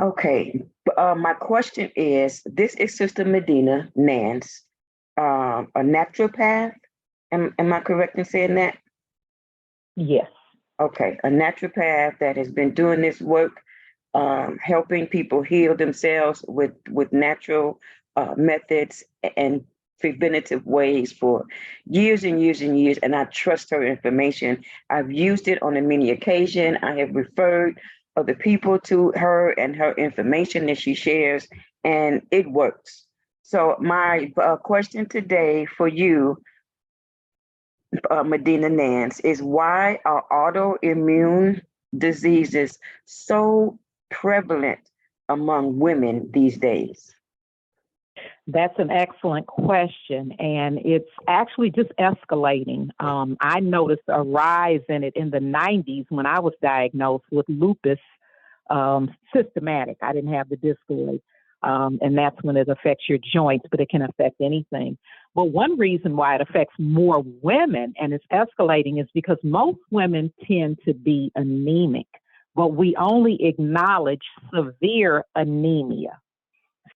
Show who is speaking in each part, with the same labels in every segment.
Speaker 1: Okay. My question is, this is Sister Medina Nance, a naturopath. Am I correct in saying that?
Speaker 2: Yes.
Speaker 1: Okay, a naturopath that has been doing this work, helping people heal themselves with natural methods and preventative ways for years and years and years. And I trust her information. I've used it on a many occasion. I have referred other people to her and her information that she shares, and it works. So my question today for you, Medina Nance, is why are autoimmune diseases so prevalent among women these days?
Speaker 2: That's an excellent question, and it's actually just escalating. I noticed a rise in it in the 90s when I was diagnosed with lupus systematic. I didn't have the discoid, and that's when it affects your joints, but it can affect anything. But one reason why it affects more women and it's escalating is because most women tend to be anemic, but we only acknowledge severe anemia.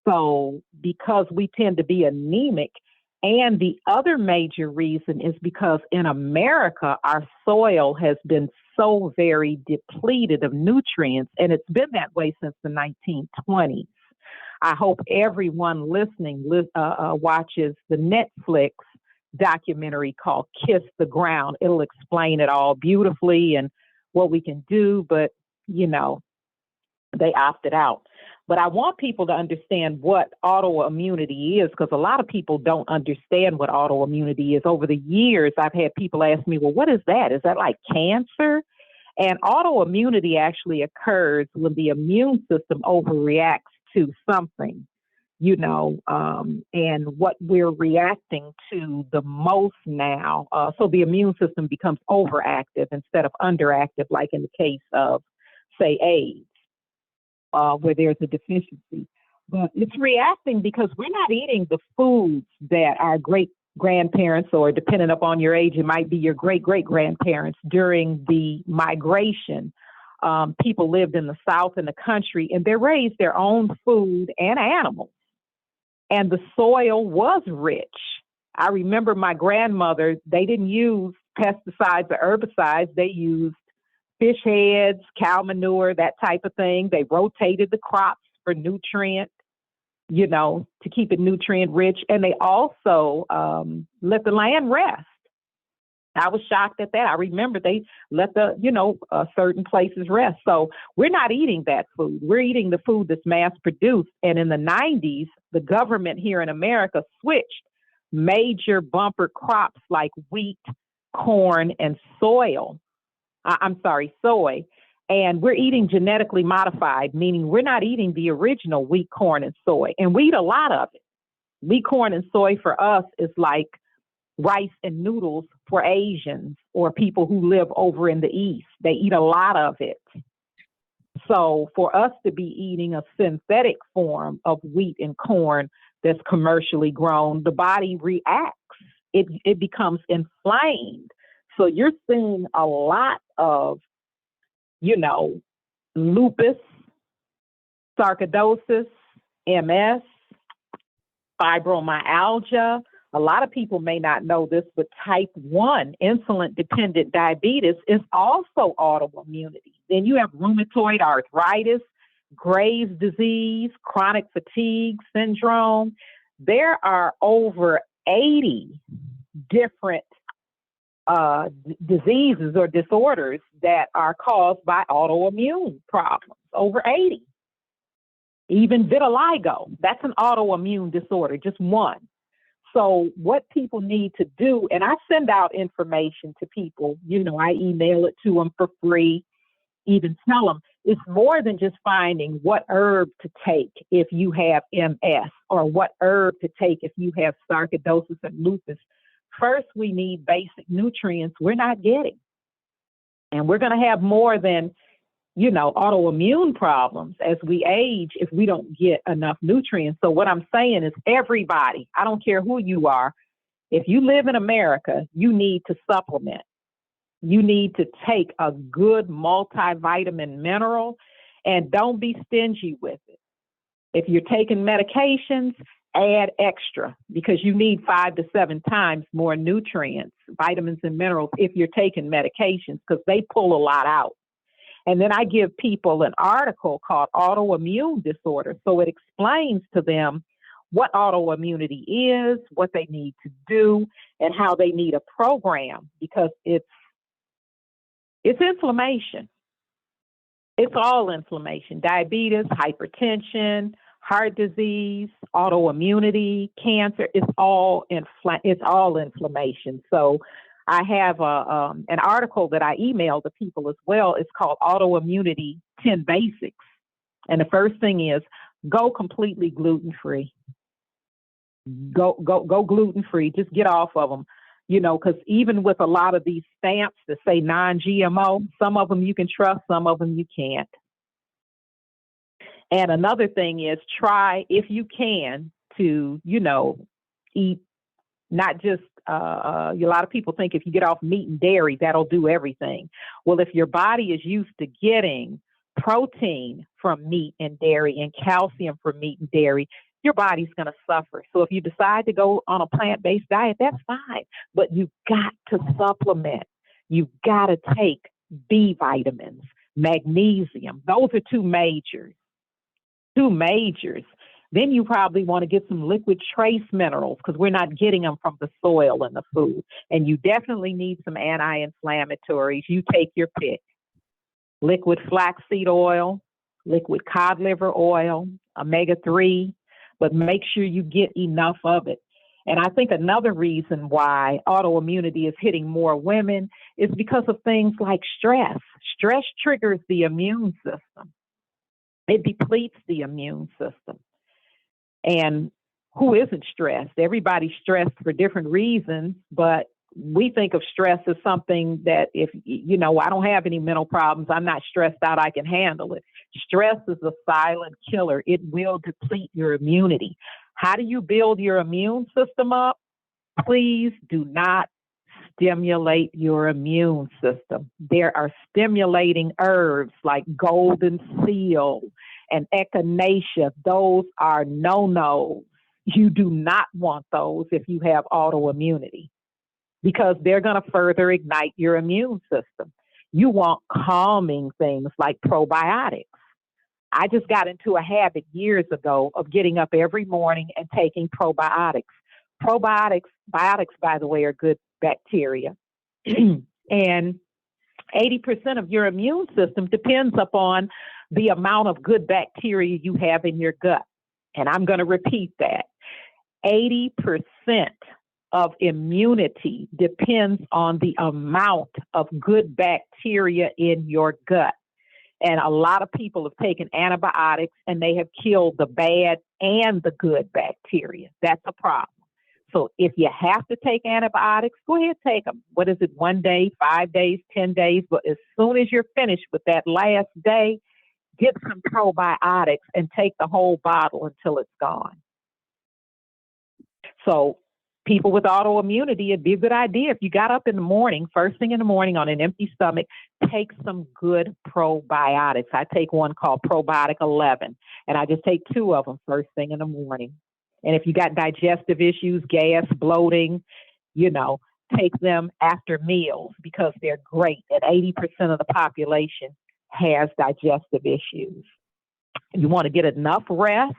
Speaker 2: So because we tend to be anemic, and the other major reason is because in America, our soil has been so very depleted of nutrients, and it's been that way since the 1920s. I hope everyone listening watches the Netflix documentary called Kiss the Ground. It'll explain it all beautifully and what we can do, but, they opted out. But I want people to understand what autoimmunity is, because a lot of people don't understand what autoimmunity is. Over the years, I've had people ask me, well, what is that? Is that like cancer? And autoimmunity actually occurs when the immune system overreacts to something, and what we're reacting to the most now. So the immune system becomes overactive instead of underactive, like in the case of, say, AIDS. Where there's a deficiency. But it's reacting because we're not eating the foods that our great grandparents, or depending upon your age, it might be your great great grandparents during the migration. People lived in the South in the country, and they raised their own food and animals. And the soil was rich. I remember my grandmother, they didn't use pesticides or herbicides. They used fish heads, cow manure, that type of thing. They rotated the crops for nutrient, to keep it nutrient rich. And they also let the land rest. I was shocked at that. I remember they let certain places rest. So we're not eating that food. We're eating the food that's mass produced. And in the 90s, the government here in America switched major bumper crops like wheat, corn, and soy. And we're eating genetically modified, meaning we're not eating the original wheat, corn, and soy. And we eat a lot of it. Wheat, corn, and soy for us is like rice and noodles for Asians or people who live over in the East. They eat a lot of it. So for us to be eating a synthetic form of wheat and corn that's commercially grown, the body reacts. It becomes inflamed. So you're seeing a lot of, lupus, sarcoidosis, MS, fibromyalgia. A lot of people may not know this, but type 1 insulin-dependent diabetes is also autoimmunity. Then you have rheumatoid arthritis, Graves' disease, chronic fatigue syndrome. There are over 80 different diseases or disorders that are caused by autoimmune problems, over 80. Even vitiligo, that's an autoimmune disorder, just one. So what people need to do, and I send out information to people, I email it to them for free, even tell them, it's more than just finding what herb to take if you have MS or what herb to take if you have sarcoidosis and lupus. First, we need basic nutrients we're not getting. And we're going to have more than, autoimmune problems as we age if we don't get enough nutrients. So what I'm saying is everybody, I don't care who you are, if you live in America, you need to supplement. You need to take a good multivitamin mineral. And don't be stingy with it. If you're taking medications, add extra, because you need 5 to 7 times more nutrients, vitamins and minerals if you're taking medications, because they pull a lot out. And then I give people an article called Autoimmune Disorder. So it explains to them what autoimmunity is, what they need to do, and how they need a program, because it's inflammation. It's all inflammation: diabetes, hypertension, heart disease, autoimmunity, cancer. It's all inflammation. So I have an article that I email to people as well. It's called Autoimmunity 10 Basics. And the first thing is go completely gluten-free. Go gluten-free. Just get off of them. You know, because even with a lot of these stamps that say non-GMO, some of them you can trust, some of them you can't. And another thing is try, if you can, to, you know, eat not just, a lot of people think if you get off meat and dairy, that'll do everything. Well, if your body is used to getting protein from meat and dairy and calcium from meat and dairy, your body's going to suffer. So if you decide to go on a plant-based diet, that's fine. But you've got to supplement. You've got to take B vitamins, magnesium. Those are two majors. Then you probably want to get some liquid trace minerals, because we're not getting them from the soil and the food. And you definitely need some anti-inflammatories. You take your pick. Liquid flaxseed oil, liquid cod liver oil, omega-3, but make sure you get enough of it. And I think another reason why autoimmunity is hitting more women is because of things like stress. Stress triggers the immune system. It depletes the immune system. And who isn't stressed? Everybody's stressed for different reasons, but we think of stress as something that if, you know, I don't have any mental problems, I'm not stressed out, I can handle it. Stress is a silent killer. It will deplete your immunity. How do you build your immune system up? Please do not stimulate your immune system. There are stimulating herbs like golden seal and echinacea. Those are no-nos. You do not want those if you have autoimmunity, because they're going to further ignite your immune system. You want calming things like probiotics. I just got into a habit years ago of getting up every morning and taking probiotics. Probiotics, by the way, are good bacteria. And 80% of your immune system depends upon the amount of good bacteria you have in your gut. And I'm going to repeat that. 80% of immunity depends on the amount of good bacteria in your gut. And a lot of people have taken antibiotics and they have killed the bad and the good bacteria. That's a problem. So if you have to take antibiotics, go ahead, take them. What is it? 1 day, 5 days, 10 days. But as soon as you're finished with that last day, get some probiotics and take the whole bottle until it's gone. So people with autoimmunity, it'd be a good idea if you got up in the morning, first thing in the morning on an empty stomach, take some good probiotics. I take one called Probiotic 11, and I just take 2 of them first thing in the morning. And if you got digestive issues, gas, bloating, you know, take them after meals because they're great. And 80% of the population has digestive issues. You want to get enough rest.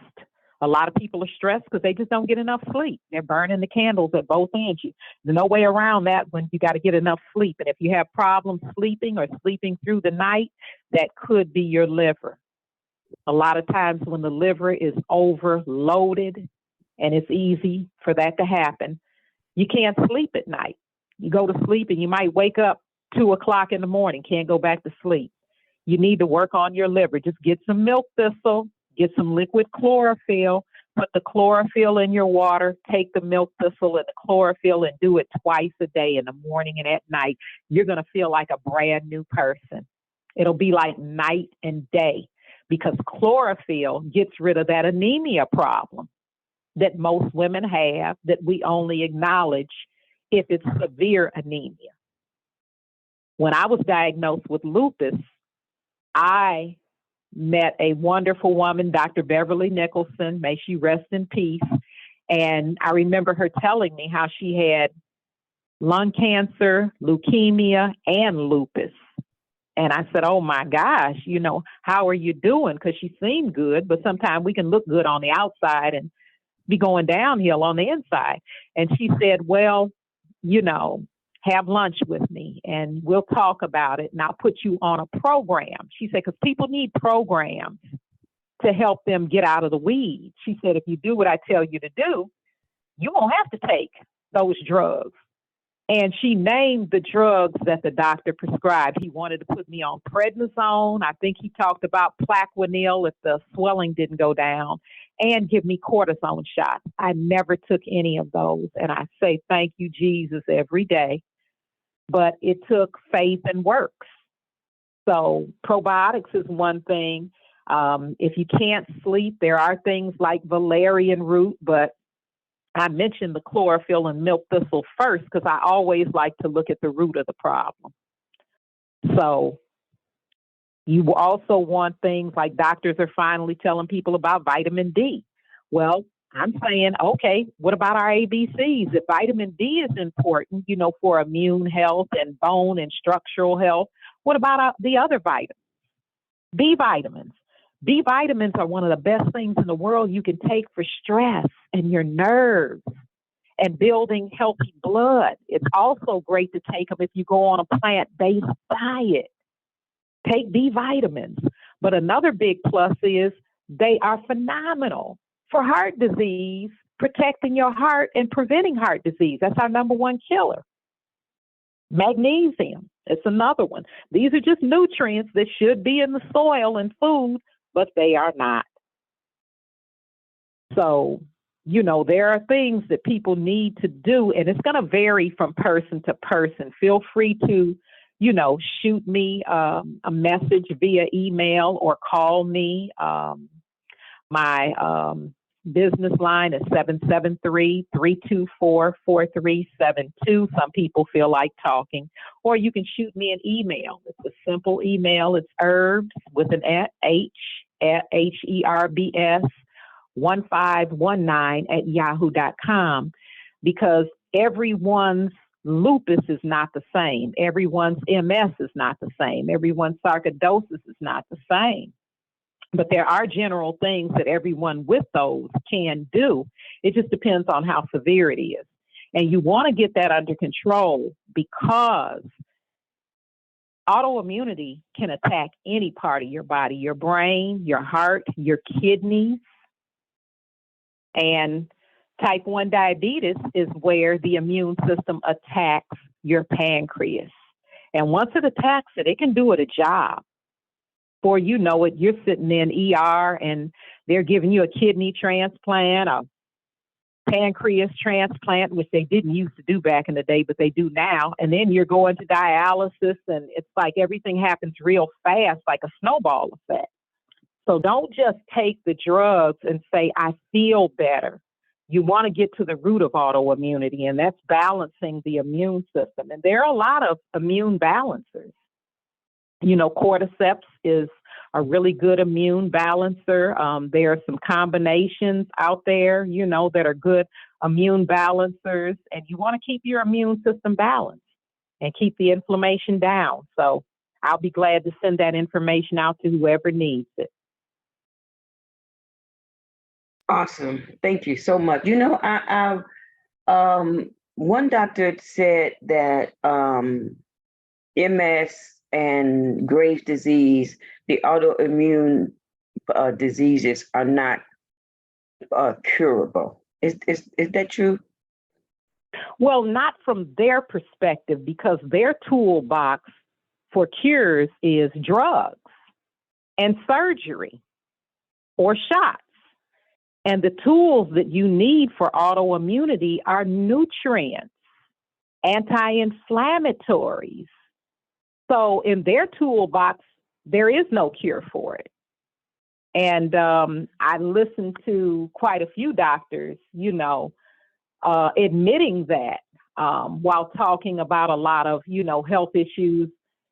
Speaker 2: A lot of people are stressed because they just don't get enough sleep. They're burning the candles at both ends. There's no way around that when you got to get enough sleep. And if you have problems sleeping or sleeping through the night, that could be your liver. A lot of times when the liver is overloaded, and it's easy for that to happen, you can't sleep at night. You go to sleep and you might wake up 2 o'clock in the morning, can't go back to sleep. You need to work on your liver. Just get some milk thistle, get some liquid chlorophyll, put the chlorophyll in your water, take the milk thistle and the chlorophyll and do it twice a day, in the morning and at night. You're going to feel like a brand new person. It'll be like night and day, because chlorophyll gets rid of that anemia problem that most women have, that we only acknowledge if it's severe anemia. When I was diagnosed with lupus, I met a wonderful woman, Dr. Beverly Nicholson, may she rest in peace. And I remember her telling me how she had lung cancer, leukemia, and lupus. And I said, oh my gosh, how are you doing? Because she seemed good, but sometimes we can look good on the outside and be going downhill on the inside. And she said, well, have lunch with me and we'll talk about it and I'll put you on a program. She said, because people need programs to help them get out of the weeds. She said, if you do what I tell you to do, you won't have to take those drugs. And she named the drugs that the doctor prescribed. He wanted to put me on prednisone. I think he talked about Plaquenil if the swelling didn't go down, and give me cortisone shots. I never took any of those. And I say, thank you, Jesus, every day. But it took faith and works. So probiotics is one thing. If you can't sleep, there are things like valerian root, but I mentioned the chlorophyll and milk thistle first because I always like to look at the root of the problem. So you also want things like doctors are finally telling people about vitamin D. Well, I'm saying, okay, what about our ABCs? If vitamin D is important, for immune health and bone and structural health, what about the other vitamins? B vitamins. B vitamins are one of the best things in the world you can take for stress and your nerves and building healthy blood. It's also great to take them if you go on a plant-based diet. Take B vitamins. But another big plus is they are phenomenal for heart disease, protecting your heart and preventing heart disease. That's our number one killer. Magnesium, it's another one. These are just nutrients that should be in the soil and food, but they are not. So, there are things that people need to do, and it's going to vary from person to person. Feel free to, shoot me a message via email or call me. My business line is 773-324-4372. Some people feel like talking. Or you can shoot me an email. It's a simple email. It's herbs with an H, HERBS 1519 @yahoo.com, because everyone's lupus is not the same. Everyone's MS is not the same. Everyone's sarcoidosis is not the same. But there are general things that everyone with those can do. It just depends on how severe it is. And you want to get that under control, because autoimmunity can attack any part of your body, your brain, your heart, your kidneys. And type 1 diabetes is where the immune system attacks your pancreas. And once it attacks it, it can do it a job. Before you know it, you're sitting in ER and they're giving you a kidney transplant, a pancreas transplant, which they didn't used to do back in the day, but they do now. And then you're going to dialysis, and it's like everything happens real fast, like a snowball effect. So don't just take the drugs and say, I feel better. You want to get to the root of autoimmunity, and that's balancing the immune system. And there are a lot of immune balancers. Cordyceps is a really good immune balancer. There are some combinations out there, that are good immune balancers. And you want to keep your immune system balanced and keep the inflammation down. So I'll be glad to send that information out to whoever needs it.
Speaker 1: Awesome. Thank you so much. One doctor said that MS and Graves' disease, the autoimmune diseases, are not curable. Is that true?
Speaker 2: Well, not from their perspective, because their toolbox for cures is drugs and surgery or shots. And the tools that you need for autoimmunity are nutrients, anti-inflammatories. So in their toolbox, there is no cure for it. And I listened to quite a few doctors, admitting that while talking about a lot of, health issues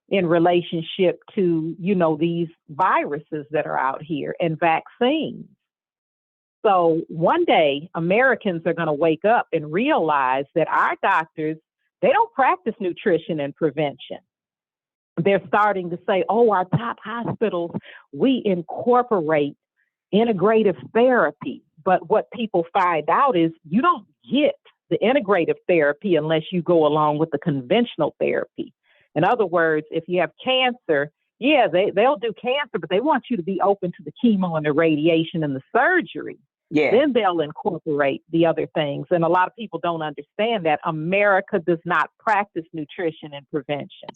Speaker 2: in relationship to, these viruses that are out here and vaccines. So one day, Americans are going to wake up and realize that our doctors, they don't practice nutrition and prevention. They're starting to say, oh, our top hospitals, we incorporate integrative therapy. But what people find out is you don't get the integrative therapy unless you go along with the conventional therapy. In other words, if you have cancer, yeah, they'll do cancer, but they want you to be open to the chemo and the radiation and the surgery.
Speaker 1: Yeah.
Speaker 2: Then they'll incorporate the other things. And a lot of people don't understand that America does not practice nutrition and prevention.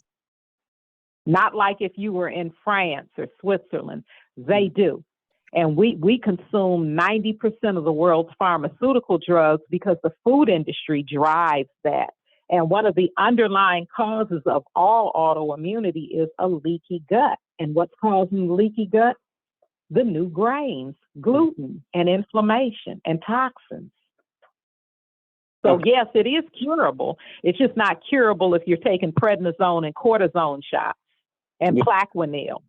Speaker 2: Not like if you were in France or Switzerland, they do. And we consume 90% of the world's pharmaceutical drugs because the food industry drives that. And one of the underlying causes of all autoimmunity is a leaky gut. And what's causing the leaky gut? The new grains, gluten, and inflammation and toxins. So yes, it is curable. It's just not curable if you're taking prednisone and cortisone shots and Plaquenil.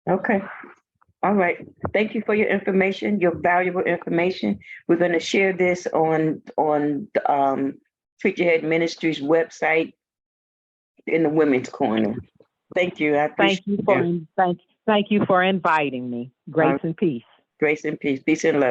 Speaker 1: Okay. All right. Thank you for your information, your valuable information. We're going to share this on Treat Your Head Ministries website in the Women's Corner. Thank you. I appreciate
Speaker 2: Thank you for inviting me. Grace and peace.
Speaker 1: Grace and peace. Peace and love.